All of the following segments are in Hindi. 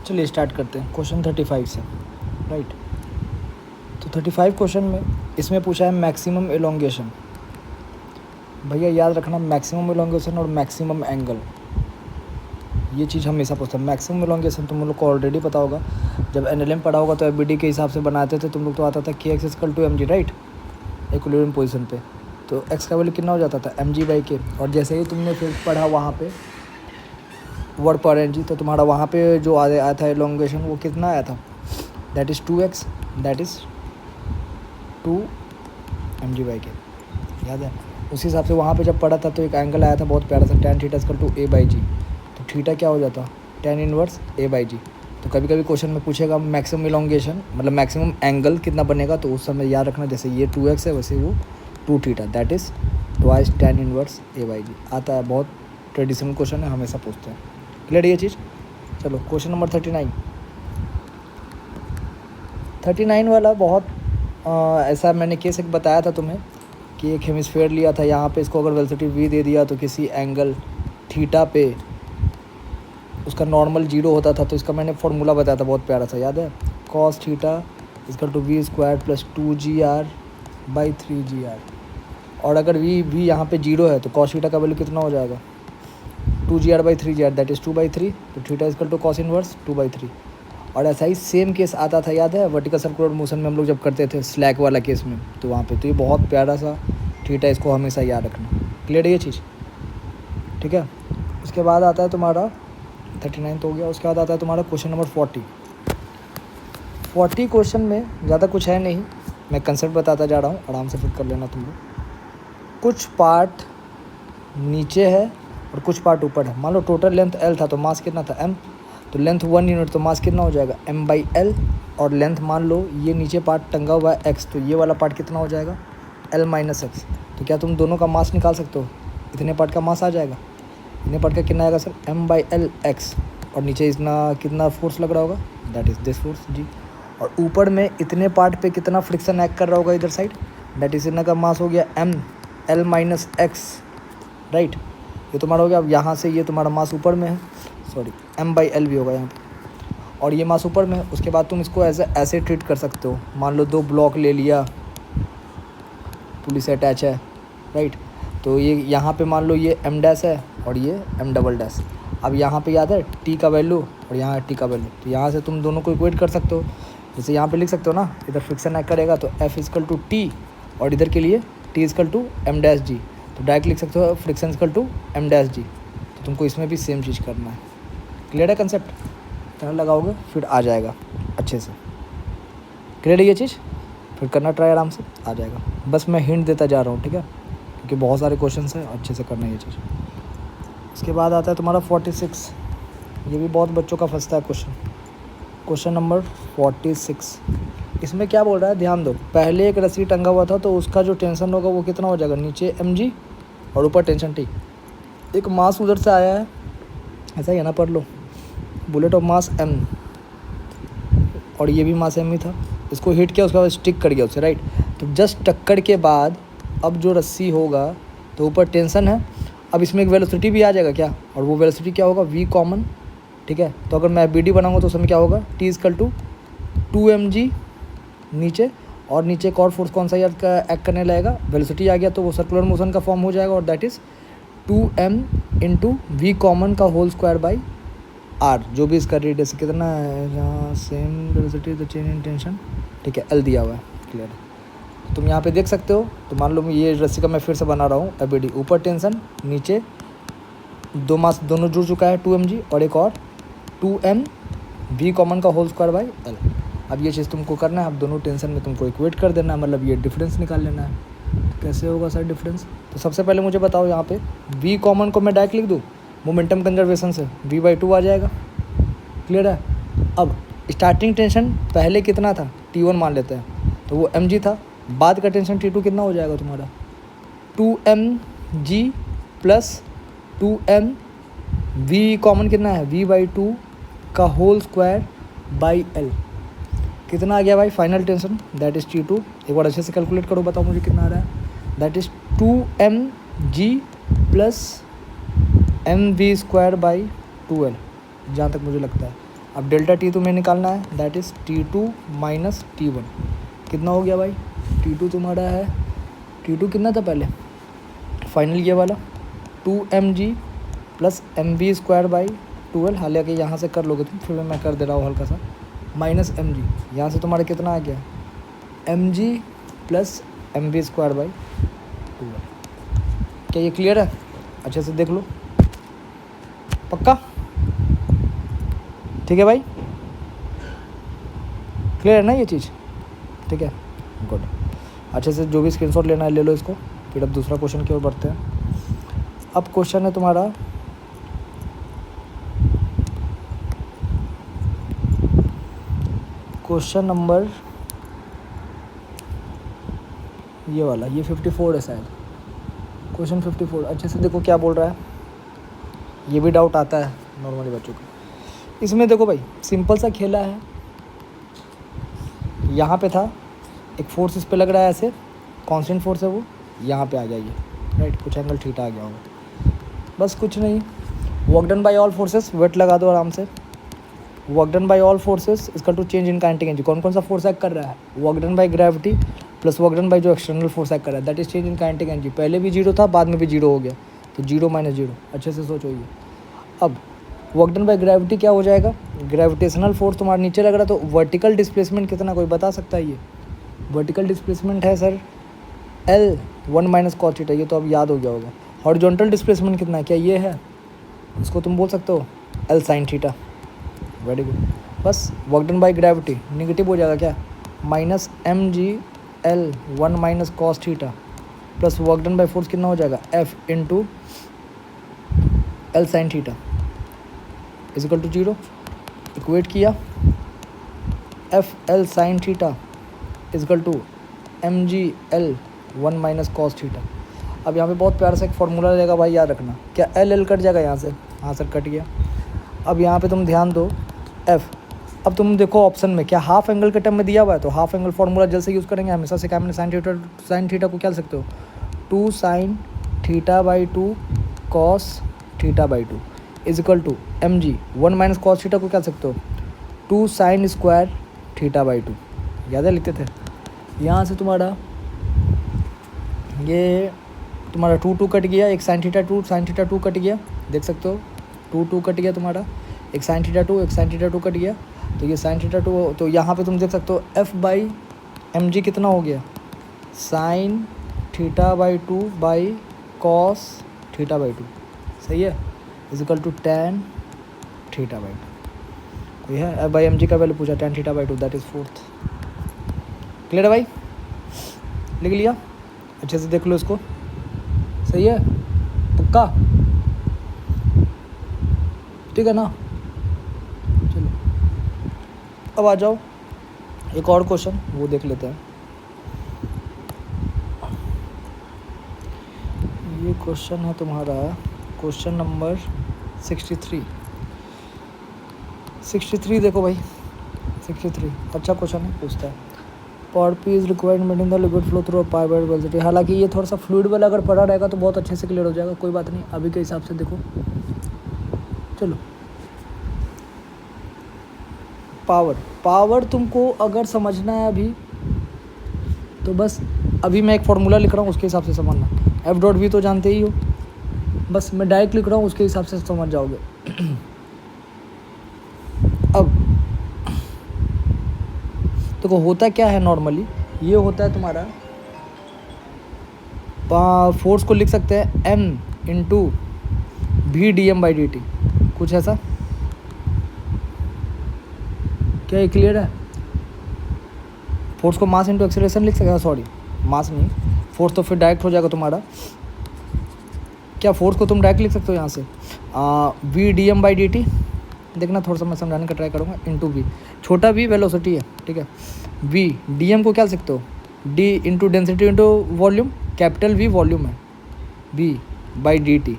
चलिए स्टार्ट करते हैं क्वेश्चन 35 से, राइट। तो 35 क्वेश्चन में इसमें पूछा है मैक्सिमम एलोंगेशन। भैया याद रखना, मैक्सिमम एलोंगेशन और मैक्सिमम एंगल, ये चीज़ हमेशा पूछता है। मैक्सिमम एलोंगेशन तुम लोग को ऑलरेडी पता होगा, जब एनएलएम पढ़ा होगा तो एफबीडी के हिसाब से बनाते थे तुम लोग, तो आता था के x equal to m g, right, equilibrium position पे। तो एक्स का वैल्यू कितना हो जाता था एम जी बाई के, और जैसे ही तुमने फिर पढ़ा वहाँ पे वर्ड पर एन जी, तो तुम्हारा वहाँ पे जो आया था एलोंगेशन वो कितना आया था, that is 2x, that is 2 m g by k, याद है। उसी हिसाब से वहाँ पे जब पढ़ा था तो एक एंगल आया था बहुत प्यारा सा, tan theta equal to a by g. तो थीटा क्या हो जाता, tan inverse a by g. तो कभी कभी क्वेश्चन में पूछेगा मैक्सिमम इलोंगेशन मतलब मैक्सिमम एंगल कितना बनेगा, तो उस समय याद रखना जैसे ये 2x है वैसे वो 2 theta, that is twice tan inverse a by g. आता है, बहुत ट्रेडिशनल क्वेश्चन है, हमेशा पूछते हैं। क्लियर ये चीज़। चलो क्वेश्चन नंबर 39 वाला बहुत ऐसा मैंने केस एक बताया था तुम्हें कि एक हेमिस्फेयर लिया था, यहाँ पे इसको अगर वेलोसिटी v दे दिया तो किसी एंगल थीटा पे उसका नॉर्मल 0 होता था। तो इसका मैंने फॉर्मूला बताया था बहुत प्यारा सा, याद है, cos theta equal to v square plus 2gr by 3gr। और अगर v यहाँ पे 0 है तो cos थीटा का वैल्यू कितना हो जाएगा, 2gr by 3gr, that is 2/3। तो theta equal to cos inverse 2/3। और ऐसा ही सेम केस आता था, याद है, वर्टिकल सर्कुलर मोशन में हम लोग जब करते थे स्लैक वाला केस में, तो वहाँ पे तो ये बहुत प्यारा सा थीटा, इसको हमेशा याद रखना। क्लियर है ये चीज़, ठीक है। उसके बाद आता है तुम्हारा 39 तो हो गया। उसके बाद आता है तुम्हारा क्वेश्चन नंबर 40 क्वेश्चन में ज़्यादा कुछ है नहीं, मैं कंसेप्ट बताता जा रहा हूँ, आराम से फिट कर लेना तुम लोग। कुछ पार्ट नीचे है और कुछ पार्ट ऊपर है। मान लो टोटल लेंथ L था तो मास कितना था m, तो लेंथ 1 यूनिट तो मास कितना हो जाएगा m/l। और लेंथ मान लो ये नीचे पार्ट टंगा हुआ है x, तो ये वाला पार्ट कितना हो जाएगा l-x। तो क्या तुम दोनों का मास निकाल सकते हो, इतने पार्ट का मास आ जाएगा, इतने पार्ट का कितना आएगा सर m/l(x), और नीचे इतना कितना फोर्स लग रहा होगा, दैट इज़ दिस फोर्स जी। और ऊपर में इतने पार्ट पे कितना फ्रिक्शन एक्ट कर रहा होगा इधर साइड, दैट इज़ इतना का मास हो गया m/l-x, राइट। ये तुम्हारा हो गया। अब यहाँ से ये तुम्हारा मास ऊपर में है, सॉरी m/l भी होगा यहाँ पे, और ये मास ऊपर में है। उसके बाद तुम इसको ऐसे ट्रीट कर सकते हो, मान लो 2 ब्लॉक ले लिया, पुली से अटैच है, राइट। तो ये यहाँ पे मान लो ये m डैश है और ये m डबल डैश। अब यहाँ पे याद है t का वैल्यू और यहाँ t का वैल्यू, तो यहाँ से तुम दोनों को इक्वेट कर सकते हो। जैसे यहाँ पे लिख सकते हो ना, इधर फ्रिक्शन एक्ट करेगा तो F इक्वल टू टी, और इधर के लिए T equal to m dash g, तो डायरेक्ट लिख सकते हो friction equal to m dash g. तो तुमको इसमें भी सेम चीज़ करना है। क्लियर है कंसेप्ट, इतना लगाओगे फिर आ जाएगा अच्छे से। क्लियर है ये चीज़, फिर करना ट्राई, आराम से आ जाएगा। बस मैं हिंट देता जा रहा हूँ, ठीक है, क्योंकि बहुत सारे क्वेश्चन हैं, अच्छे से करना है ये चीज़। इसके बाद आता है तुम्हारा 46, ये भी बहुत बच्चों का फंसता है क्वेश्चन नंबर 46। इसमें क्या बोल रहा है, ध्यान दो, पहले एक रस्सी टंगा हुआ था तो उसका जो टेंशन होगा वो कितना हो जाएगा, नीचे mg और ऊपर टेंशन t। एक मास उधर से आया है, ऐसा ही है ना, पढ़ लो, बुलेट ऑफ मास m, और ये भी मास m ही था, इसको हिट किया, उसके बाद स्टिक कर गया उससे, राइट। तो जस्ट टक्कर के बाद अब जो रस्सी होगा तो ऊपर टेंशन है, अब इसमें एक वेलोसिटी भी आ जाएगा क्या, और वो वेलोसिटी क्या होगा, v कॉमन, ठीक है। तो अगर मैं BD बनाऊंगा तो उसमें क्या होगा, t इक्वल टू 2mg नीचे, और नीचे एक और फोर्स कौन सा यार का एक्ट करने लगेगा, वेलोसिटी आ गया तो वो सर्कुलर मोशन का फॉर्म हो जाएगा, और that is 2m into v common का होल स्क्वायर बाई r, जो भी इसका रेडियस कितना है, जहाँ same velocity the change in tension, ठीक है, l दिया हुआ है। क्लियर है, तुम यहाँ पे देख सकते हो। तो मान लो ये रस्सी का मैं फिर से बना रहा हूँ, एबीडी ऊपर टेंशन, नीचे दो मास दोनों जुड़ चुका है 2mg, और एक और 2m वी कॉमन का होल स्क्वायर बाई l। अब ये चीज़ तुमको करना है, अब दोनों टेंशन में तुमको इक्वेट कर देना है, मतलब ये डिफरेंस निकाल लेना है। तो कैसे होगा सर डिफरेंस, तो सबसे पहले मुझे बताओ, यहाँ पे v कॉमन को मैं डायरेक्ट लिख दूँ मोमेंटम कंजर्वेशन से, v/2 आ जाएगा। क्लियर है। अब स्टार्टिंग टेंशन पहले कितना था, T1 मान लेते हैं, तो वो mg था, बाद का टेंशन T2 कितना हो जाएगा तुम्हारा, 2mg plus 2m, v common कितना है, v/2 का होल स्क्वायर बाई l। कितना आ गया भाई final tension, that is T2। एक बार अच्छे से कैलकुलेट करो, बताओ मुझे कितना आ रहा है, that is 2mg plus mv square by 2l, जहाँ तक मुझे लगता है। अब डेल्टा टी तुम्हें निकालना है, that is T2 minus T1। कितना हो गया भाई? T2 तुम्हारा है, T2 कितना था पहले फाइनल ये वाला 2mg plus mv square by 12, हालांकि यहाँ से कर लोगे तुम, फिर मैं कर दे रहा हूँ हल्का सा, माइनस mg, यहाँ से तुम्हारा कितना आ गया mg plus mv square by 12। क्या ये क्लियर है? अच्छे से देख लो, पक्का? ठीक है भाई, क्लियर है ना ये चीज़? ठीक है, गुड। अच्छे से जो भी स्क्रीनशॉट लेना है ले लो इसको। फिर अब दूसरा क्वेश्चन की ओर बढ़ते हैं। अब क्वेश्चन है तुम्हारा क्वेश्चन नंबर ये वाला, ये 54 है शायद, क्वेश्चन 54। अच्छे से देखो क्या बोल रहा है, ये भी डाउट आता है नॉर्मली बच्चों को। इसमें देखो भाई सिंपल सा खेला है, यहाँ पे था एक फोर्स इस पे लग रहा है ऐसे, कांस्टेंट फोर्स है वो, यहाँ पे आ जाइए राइट, कुछ एंगल थीटा आ गया होगा, बस कुछ नहीं। Work done by all forces, weight लगा दो आराम से। Work done by all forces इसका to change in kinetic energy, कौन कौन सा फोर्स एक्ट कर रहा है? Work done by gravity plus work done by जो एक्सटर्नल फोर्स एक्ट कर रहा है, that is change in kinetic energy. पहले भी जीरो था, बाद में भी जीरो हो गया, तो जीरो माइनस जीरो। अच्छे से सोचो ये। अब वर्क डन बाय ग्रेविटी क्या हो जाएगा? ग्रेविटेशनल फोर्स तुम्हारा नीचे लग रहा है, तो वर्टिकल डिस्प्लेसमेंट कितना कोई बता सकता है? ये वर्टिकल डिस्प्लेसमेंट है sir L1 minus cos theta, ये तो अब याद हो गया होगा। हॉरिजॉन्टल डिस्प्लेसमेंट कितना है? क्या ये है? इसको तुम बोल सकते हो L sine theta. Very good. बस work done by gravity negative हो जाएगा क्या? Minus mg L1 minus cos theta plus work done by force कितना हो जाएगा? F into L sine theta equal to zero. Equate किया, F L sine theta equal to mg L1 minus cos theta. अब यहाँ पे बहुत प्यारा सा एक फॉर्मूला रहेगा भाई, याद रखना। क्या L कट जाएगा यहाँ से? हाँ सर कट गया। अब यहाँ पे तुम ध्यान दो F, अब तुम देखो ऑप्शन में क्या हाफ एंगल के टर्म में दिया हुआ है, तो हाफ एंगल फार्मूला जल्द से यूज़ करेंगे हमेशा से। क्या मैंने साइन थीटा को क्या लिख सकते हो? 2 sine theta by 2 cos theta by 2 equal to mg 1 minus cos theta को क्या लिख सकते हो? 2 साइन स्क्वायर थीटा बाई 2। याद है लिखते थे। यहाँ से तुम्हारा ये तुम्हारा 2 कट गया, एक साइन थीटा 2 कट गया, देख सकते हो 2 कट गया तुम्हारा, एक साइन थीटा 2 कट गया, तो ये साइन थीटा 2, तो यहाँ पे तुम देख सकते हो F बाई mg कितना हो गया? Sine theta by 2 by cos theta by 2, सही है, equal to tan theta by 2। कोई है? F बाई mg का वैल्यू पूछा, tan theta by 2, that is 4th। Clear है भाई? लिख लिया? अच्छे से देख लो इसको, सही है, पक्का? ठीक है ना? चलो अब आ जाओ एक और क्वेश्चन, वो देख लेते हैं। ये क्वेश्चन है तुम्हारा क्वेश्चन नंबर 63। देखो भाई 63 अच्छा क्वेश्चन है, पूछता है power P is required maintain the liquid flow through pipe by velocity. हालांकि ये थोड़ा सा फ्लूइड वाला अगर पढ़ा रहेगा तो बहुत अच्छे से क्लियर हो जाएगा, कोई बात नहीं, अभी के हिसाब से देखो। चलो पावर तुमको अगर समझना है अभी तो बस अभी मैं एक फार्मूला लिख रहा हूँ, उसके हिसाब से समझना। F डॉट V तो जानते ही हो, बस मैं डायरेक्ट लिख रहा हूँ, उसके हिसाब से समझ जाओगे। अब देखो होता क्या है, नॉर्मली ये होता है तुम्हारा, फोर्स को लिख सकते हैं M into V dm by dt, कुछ ऐसा। क्या ये क्लियर है? फोर्स को मास इंटू एक्सेलरेशन लिख सकते हैं, सॉरी मास नहीं, फोर्स तो फिर डायरेक्ट हो जाएगा तुम्हारा। क्या फोर्स को तुम डायरेक्ट लिख सकते हो यहाँ से V dm बाई dt, देखना थोड़ा सा मैं समझाने का ट्राई करूँगा। इंटू V, छोटा v वेलोसिटी है, ठीक है। V dm को क्या लिख सकते हो? d into density into volume, capital V volume है, V by dt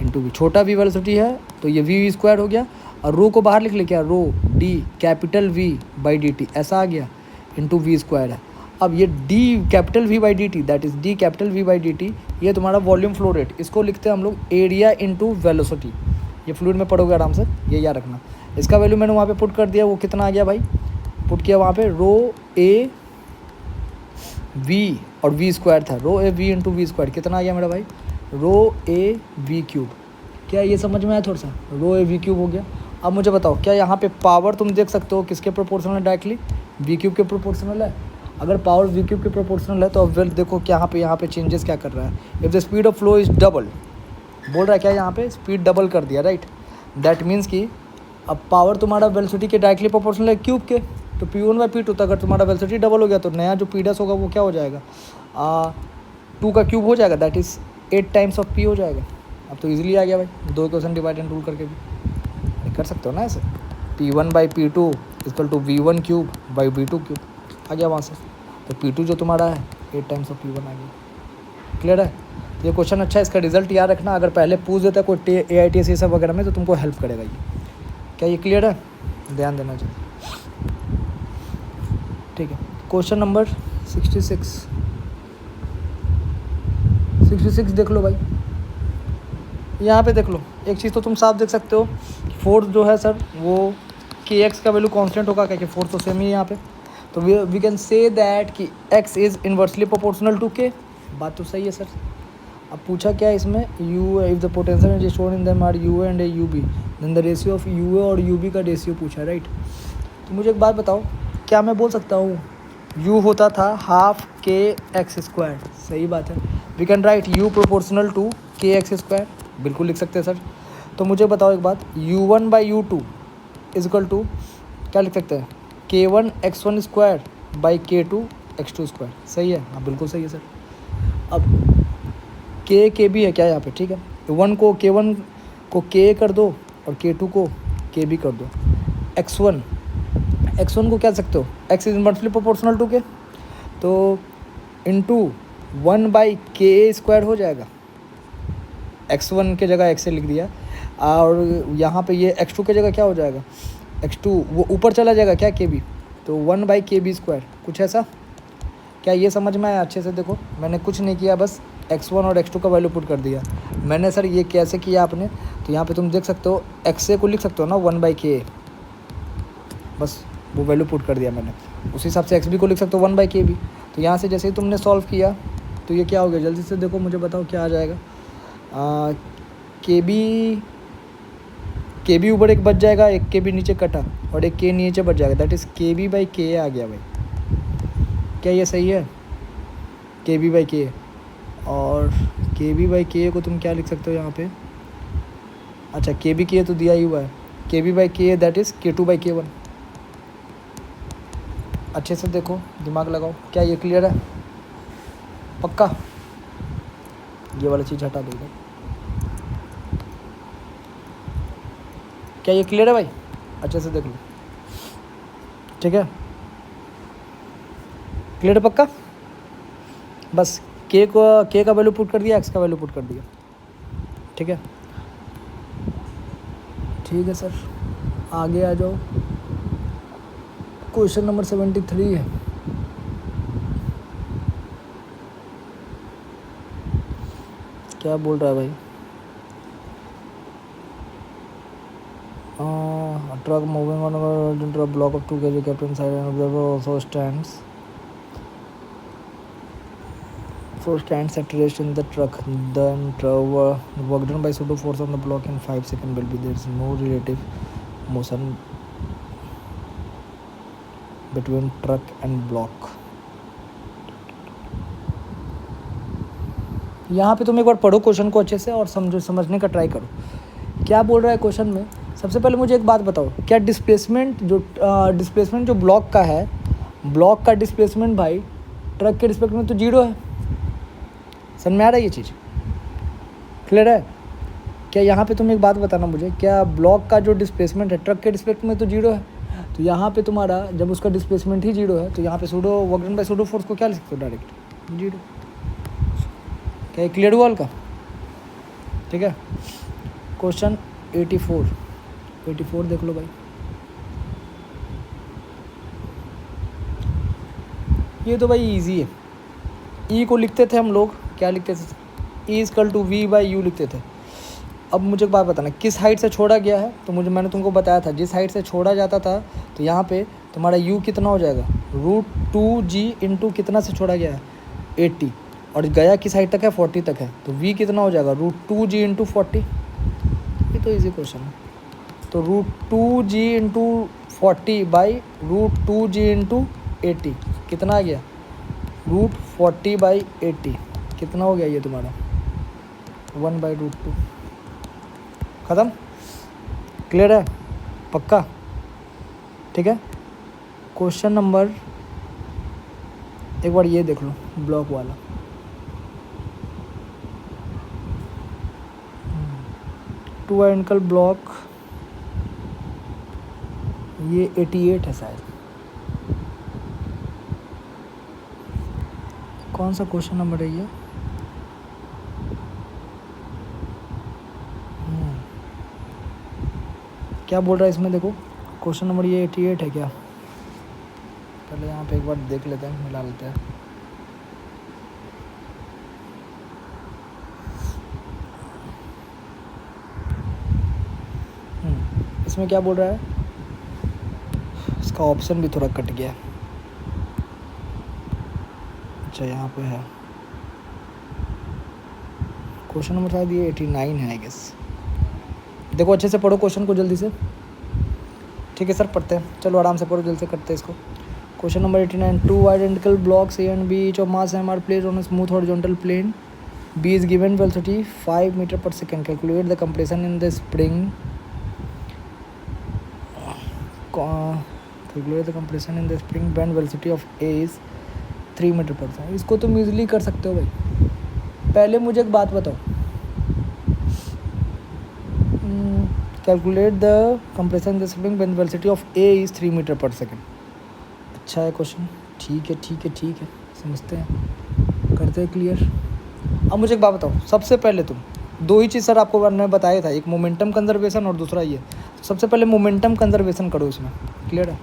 into V, छोटा v वेलोसिटी है तो ये v स्क्वायर हो गया, और रो को बाहर लिख ले, क्या रो d capital V by dt ऐसा आ गया, इंटू V स्क्वायर है। अब ये d capital V by dt, that is d capital V by dt, ये तुम्हारा वॉल्यूम फ्लो रेट, इसको लिखते हैं हम लोग एरिया इंटू वेलोसिटी, ये फ्लूइड में पढ़ोगे आराम से, ये याद रखना। इसका वैल्यू मैंने वहाँ पे पुट कर दिया, वो कितना आ गया भाई, पुट किया वहाँ पे रो ए वी और वी स्क्वायर था, rho A v into v square कितना आ गया मेरा भाई, रो ए वी क्यूब। क्या ये समझ में आया थोड़ा सा, रो ए वी क्यूब हो गया। अब मुझे बताओ क्या यहाँ पे पावर तुम देख सकते हो किसके प्रोपोर्शनल है, डायरेक्टली वी क्यूब के प्रोपोर्शनल है। अगर पावर वी क्यूब के प्रोपोर्शनल है तो अब वेल देखो क्या यहाँ पे चेंजेस क्या कर रहा है, if the speed of flow is double, बोल रहा है क्या यहाँ पे स्पीड डबल कर दिया, राइट। दैट मीन्स कि अब पावर तुम्हारा वेलोसिटी के डायरेक्टली प्रोपोर्शनल है क्यूब के, तो P1/P2, तो अगर तुम्हारा वेलोसिटी डबल हो गया तो नया जो पीडस होगा वो क्या हो जाएगा, 2 का क्यूब हो जाएगा, that is 8 times of P हो जाएगा। अब तो इजीली आ गया भाई, 2 इक्वेशन डिवाइड एंड रूल करके भी कर सकते हो ना ऐसे, P1/P2 = V1 cube by V2 cube आ गया वहाँ से, तो P2 जो तुम्हारा है 8 टाइम्स ऑफ P1 आ गया। क्लियर है, ये क्वेश्चन अच्छा है, इसका रिजल्ट याद रखना, अगर पहले पूछ देता कोई AITS ये सब वगैरह में तो तुमको हेल्प करेगा ये। क्या ये क्लियर है, ध्यान देना चाहिए, ठीक है। क्वेश्चन नंबर 66 देख लो भाई, यहाँ पे देख लो, एक चीज़ तो तुम साफ देख सकते हो, फोर्स जो है सर वो kx का वैल्यू कांस्टेंट होगा, क्या कि फोर्स तो सेम ही है यहाँ पे, तो वी कैन से दैट कि x is inversely proportional to k, बात तो सही है सर। अब पूछा क्या इसमें, U if the potential is shown in them are U and U B then the ratio of U और यू बी का रेशियो पूछा, राइट। तो मुझे एक बात बताओ, क्या मैं बोल सकता हूँ u होता था हाफ kx², सही बात है, we can write u proportional to kx², बिल्कुल लिख सकते हैं सर। तो मुझे बताओ एक बात, u1/u2 = क्या लिख सकते हैं, k1x1² बाई k2x2², सही है, हाँ बिल्कुल सही है सर। अब k भी है क्या यहाँ पे, ठीक है, k1 को k कर दो और k2 को k भी कर दो, x1 को क्या सकते हो, x is inversely proportional to k, तो इंटू 1/k² हो जाएगा, x1 के जगह x से लिख दिया, और यहाँ पे ये x2 के जगह क्या हो जाएगा, x2 वो ऊपर चला जाएगा क्या k भी, तो 1/kb², कुछ ऐसा। क्या ये समझ में आया अच्छे से, देखो मैंने कुछ नहीं किया, बस x1 और x2 का वैल्यू पुट कर दिया मैंने। सर ये कैसे किया आपने, तो यहाँ पे तुम देख सकते हो x को लिख सकते हो ना 1/k, बस वो वैल्यू पुट कर दिया मैंने, उसी हिसाब से xb को लिख सकते हो 1/kb। तो यहाँ से जैसे ही तुमने सॉल्व किया तो ये क्या हो गया, जल्दी से देखो मुझे बताओ क्या आ जाएगा, kb ऊपर एक बच जाएगा, एक kb नीचे कटा और एक k नीचे बच जाएगा, दैट इज़ kb/k आ गया भाई। क्या ये सही है, kb/k, और kb/k को तुम क्या लिख सकते हो यहाँ पे, अच्छा kb/k तो दिया ही हुआ है, kb/k दैट इज़ k2/k1। अच्छे से देखो, दिमाग लगाओ, क्या ये क्लियर है, पक्का, ये वाला चीज़ हटा दो, क्या ये क्लियर है भाई, अच्छे से देख लो, ठीक है, क्लियर है पक्का। बस k का वैल्यू पुट कर दिया, x का वैल्यू पुट कर दिया, ठीक है, ठीक है सर, आगे आ जाओ। क्वेश्चन नंबर 73 है, क्या बोल रहा है भाई, truck moving on a block of 2 kg kept inside an observer also stands at rest in the truck, then work done by pseudo force on the block in 5 seconds will be, there is no relative motion between truck and block। यहाँ पे तुम एक बार पढ़ो क्वेश्चन को अच्छे से और समझने का ट्राई करो, क्या बोल रहा है क्वेश्चन में। सबसे पहले मुझे एक बात बताओ, क्या डिस्प्लेसमेंट जो ब्लॉक का है, ब्लॉक का डिस्प्लेसमेंट भाई ट्रक के रिस्पेक्ट में तो 0 है, समझ में आ रहा है ये चीज़, क्लियर है। क्या यहाँ पे तुम एक बात बताना मुझे, क्या ब्लॉक का जो डिस्प्लेसमेंट है ट्रक के रिस्पेक्ट में तो 0 है, तो यहाँ पे तुम्हारा जब उसका डिस्प्लेसमेंट ही 0 है तो यहाँ पे pseudo work done bye pseudo force को क्या लिख सकते हो, डायरेक्ट 0। क्या ये क्लियर हुआ हल्का, ठीक है। क्वेश्चन 84 देख लो भाई, ये तो भाई इजी है, ई को लिखते थे हम लोग, क्या लिखते थे, E = v/u लिखते थे, अब मुझे एक बात बताना, किस हाइट से छोड़ा गया है? तो मैंने तुमको बताया था, जिस हाइट से छोड़ा जाता था तो यहाँ पे तुम्हारा u कितना हो जाएगा, √2g इंटू कितना से छोड़ा गया है, 80, और गया किस हाइट तक है, 40 तक है, तो v कितना हो जाएगा, √2g इंटू 40। ये तो इजी क्वेश्चन है। तो √2g into 40 by √2g into 80 कितना आ गया, √40/80 कितना हो गया ये तुम्हारा, 1/√2। ख़त्म, क्लियर है, पक्का, ठीक है। क्वेश्चन नंबर, एक बार ये देख लो ब्लॉक वाला, टू आइडेंटिकल ब्लॉक, ये 88 है शायद। कौन सा क्वेश्चन नंबर है ये, क्या बोल रहा है इसमें, देखो क्वेश्चन नंबर ये 88 है क्या, पहले यहाँ पे एक बार देख लेते हैं, मिला लेते हैं। इसमें क्या बोल रहा है, इसका ऑप्शन भी थोड़ा कट गया, अच्छा यहाँ पे है क्वेश्चन नंबर शायद ये 89 है आई गेस। देखो अच्छे से पढ़ो क्वेश्चन को जल्दी से, ठीक है सर पढ़ते हैं, चलो आराम से पढ़ो, जल्दी से करते हैं इसको। Question number 89, two identical blocks A and B, each of mass m are placed on a smooth horizontal plane, b is given velocity 5 meter per second, calculate the compression in the spring, calculate the compression in the spring when velocity of a is 3 meter per second। इसको तुम ईजिली कर सकते हो भाई। पहले मुझे एक बात बताओ, calculate the compression in the spring when velocity of A is 3 metre per second. अच्छा है क्वेश्चन, ठीक है ठीक है ठीक है, समझते हैं, करते हैं क्लियर। अब मुझे एक बात बताओ, सबसे पहले तुम दो ही चीज़ सर आपको मैंने बताया था, एक मोमेंटम कंजर्वेशन और दूसरा ये, तो सबसे पहले मोमेंटम कंजर्वेशन करो इसमें, क्लियर है,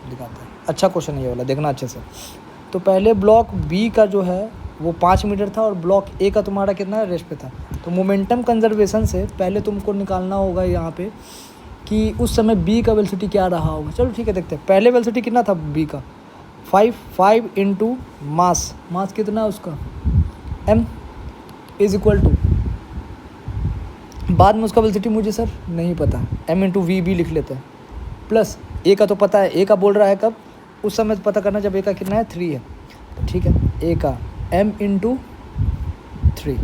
दिखाते हैं। अच्छा क्वेश्चन है ये वाला, देखना अच्छे से। तो पहले ब्लॉक बी का जो है वो 5 मीटर था और ब्लॉक ए का तुम्हारा कितना रेस्ट पे था। तो मोमेंटम कंजर्वेशन से पहले तुमको निकालना होगा यहाँ पे कि उस समय बी का वेलोसिटी क्या रहा होगा। चलो ठीक है, देखते हैं। पहले वेलोसिटी कितना था बी का, 5 इंटू मास कितना है उसका, m इज इक्वल टू, बाद में उसका वेलोसिटी मुझे सर नहीं पता, m इंटू वी भी लिख लेते हैं, प्लस ए का तो पता है, ए का बोल रहा है कब, उस समय पता करना जब ए का कितना है 3 है, तो ठीक है, ए का m इंटू 3,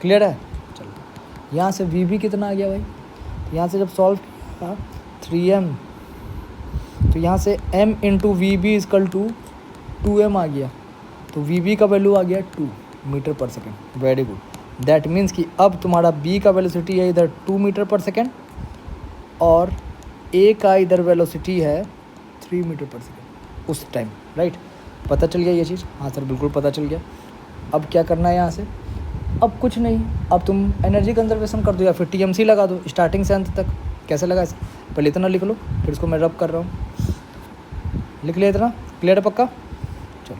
क्लियर है। चलो यहाँ से वी भी कितना आ गया भाई, तो यहाँ से जब सॉल्व किया 3m, तो यहाँ से m into v B equal to 2m आ गया, तो वी बी का वैल्यू आ गया 2 metre per second. Very good, that means कि अब तुम्हारा b का वेलोसिटी है इधर 2 मीटर पर सेकेंड और a का इधर वेलोसिटी है 3 मीटर पर सेकेंड उस टाइम, राइट। पता चल गया ये चीज़, हाँ सर बिल्कुल पता चल गया। अब क्या करना है यहाँ से, अब कुछ नहीं, अब तुम एनर्जी कंजर्वेशन कर दो या फिर टीएमसी लगा दो स्टार्टिंग से अंत तक। कैसे लगा इसे, पहले इतना लिख लो, फिर इसको मैं रब कर रहा हूँ, लिख लिया इतना, क्लियर है पक्का। चलो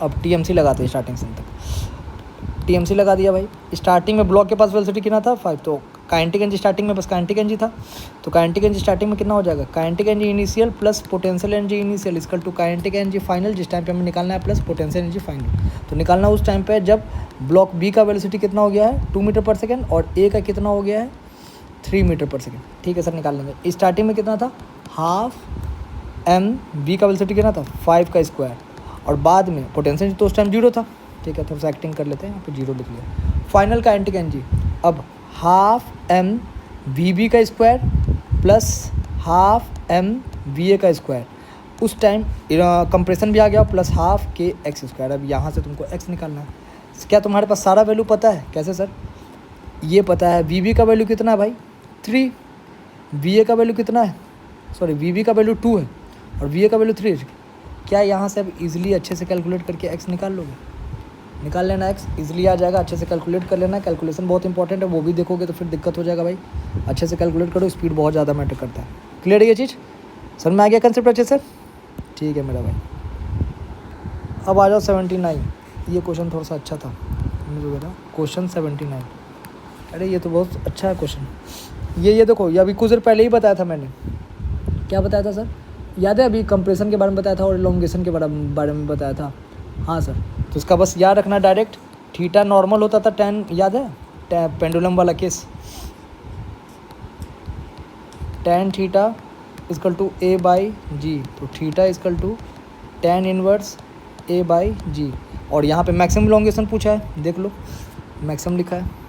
अब टीएमसी लगाते हैं स्टार्टिंग से अंत तक। टीएमसी लगा दिया भाई। स्टार्टिंग में ब्लॉक के पास वेलोसिटी कितना था 5, तो काइनेटिक एनर्जी स्टार्टिंग में बस काइनेटिक एनर्जी था, तो काइनेटिक एनर्जी स्टार्टिंग में कितना हो जाएगा, kinetic energy initial plus potential energy initial equal to kinetic energy final, जिस टाइम पे हमें निकालना है प्लस पोटेंशियल एनर्जी फाइनल। तो निकालना उस टाइम पे जब ब्लॉक बी का वेलोसिटी कितना हो गया है 2 मीटर पर सेकेंड और ए का कितना हो गया है 3 मीटर पर सेकेंड। ठीक है सर, निकाल लेंगे। स्टार्टिंग में कितना था हाफ m, बी का वेलोसिटी कितना था 5 का स्क्वायर, और बाद में पोटेंशियल तो उस टाइम 0 था। ठीक है, थोड़ा सा एक्टिंग कर लेते हैं, यहाँ पे 0 लिख लिया। फाइनल काइनेटिक एनर्जी अब हाफ m वी बी का square plus half m V A का स्क्वायर, उस टाइम कंप्रेशन भी आ गया प्लस हाफ के एक्स स्क्वायर। अब यहाँ से तुमको x निकालना है। क्या तुम्हारे पास सारा वैल्यू पता है? कैसे सर, ये पता है वी बी का वैल्यू कितना है भाई 3, वी ए का वैल्यू कितना है, सॉरी वी बी का वैल्यू 2 है और वी ए का वैल्यू 3 है। क्या यहाँ से अब इजीली अच्छे से कैलकुलेट करके x निकाल लोगे? निकाल लेना, x इजीली आ जाएगा, अच्छे से कैलकुलेट कर लेना। कैलकुलेशन बहुत इंपॉर्टेंट है, वो भी देखोगे तो फिर दिक्कत हो जाएगा भाई। अच्छे से कैलकुलेट करो, स्पीड बहुत ज़्यादा मैटर करता है। क्लियर है ये चीज़, सर में आ गया कंसेप्ट अच्छे से? ठीक है मेरा भाई। अब आ जाओ 79, ये क्वेश्चन थोड़ा सा अच्छा था मुझे लगा। क्वेश्चन 79 अरे ये तो बहुत अच्छा है क्वेश्चन। ये देखो, ये अभी कुछ देर पहले ही बताया था मैंने। क्या बताया था सर, याद है? अभी कंप्रेशन के बारे में बताया था और एलोंगेशन के बारे में बताया था। हाँ सर, तो इसका बस याद रखना डायरेक्ट। थीटा नॉर्मल होता था tan, याद है? पेंडुलम वाला केस, tan theta equal to a by g, तो theta equal to tan inverse a by g. और यहाँ पे मैक्सिमम एलोंगेशन पूछा है, देख लो मैक्सिमम लिखा है।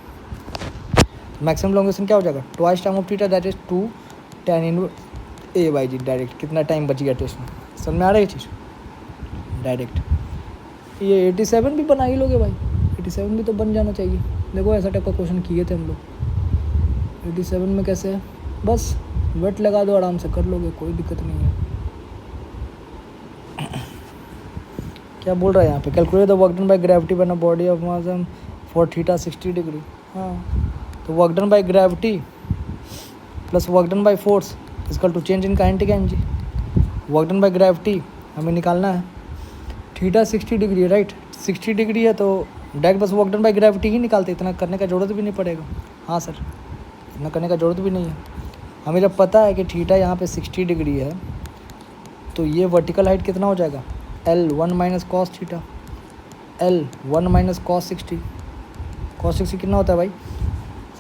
मैक्सिमम एलोंगेशन क्या हो जाएगा? Twice time of theta that is 2 tan inverse a by g. Direct कितना टाइम बच गया टेस्ट में, समझ में आ रहा है ये चीज़? डायरेक्ट ये 87 भी बना ही लोगे भाई, 87 भी तो बन जाना चाहिए। देखो ऐसा टाइप का क्वेश्चन किए थे हम लोग। 87 में कैसे है, बस वेट लगा दो, आराम से कर लोगे, कोई दिक्कत नहीं है। क्या बोल रहा है यहाँ पे? Calculate the work done by gravity when a body of mass for theta 60 degree. हाँ, तो work done by gravity plus work done by force equal to change in kinetic energy. Work done by gravity हमें निकालना है, थीटा 60 डिग्री है, राइट? 60 डिग्री है तो डायरेक्ट बस वर्क डन बाय ग्रेविटी ही निकालते, इतना करने का ज़रूरत भी नहीं पड़ेगा। हाँ सर, इतना करने का ज़रूरत भी नहीं है। हमें जब पता है कि थीटा यहाँ पे 60 डिग्री है, तो ये वर्टिकल हाइट कितना हो जाएगा? L 1 minus cos theta, L 1 minus cos 60। Cos 60 कितना होता है भाई?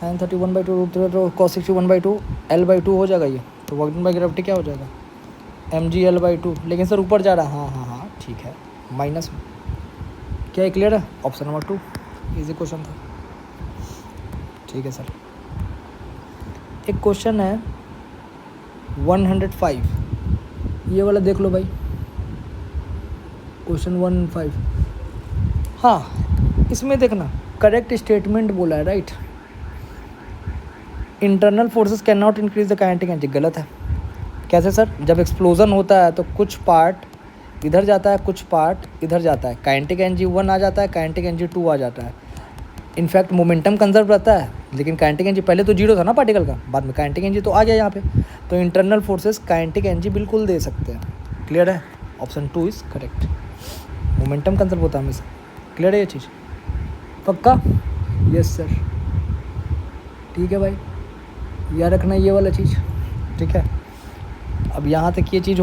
साइन 31/2, तो कॉस 60 1/2 L/2 हो जाएगा ये। तो वर्क डन बाय ग्रेविटी क्या हो जाएगा? mg L/2। लेकिन सर ऊपर जा रहा है। हाँ ठीक है, माइनस में। क्या है, क्लियर है? ऑप्शन नंबर 2 इजी क्वेश्चन था। ठीक है सर, एक क्वेश्चन है 105, ये वाला देख लो भाई, क्वेश्चन 105। हाँ, इसमें देखना करेक्ट स्टेटमेंट बोला है, right? Internal forces can not increase the kinetic energy. गलत है। कैसे सर? जब एक्सप्लोजन होता है तो कुछ पार्ट इधर जाता है, कुछ पार्ट इधर जाता है, काइनेटिक एनर्जी 1 आ जाता है, काइनेटिक एनर्जी 2 आ जाता है। इनफैक्ट मोमेंटम कंजर्व रहता है, लेकिन काइनेटिक एनर्जी पहले तो 0 था ना पार्टिकल का, बाद में काइनेटिक एनर्जी तो आ गया यहाँ पे। तो इंटरनल फोर्सेस काइनेटिक एनर्जी बिल्कुल दे सकते हैं। क्लियर है? Option 2 is correct. Momentum conserve होता है हमेशा। क्लियर है ये चीज़? पक्का? Yes sir. ठीक है भाई, याद रखना ये वाला चीज़, ठीक है? अब यहाँ तक ये चीज़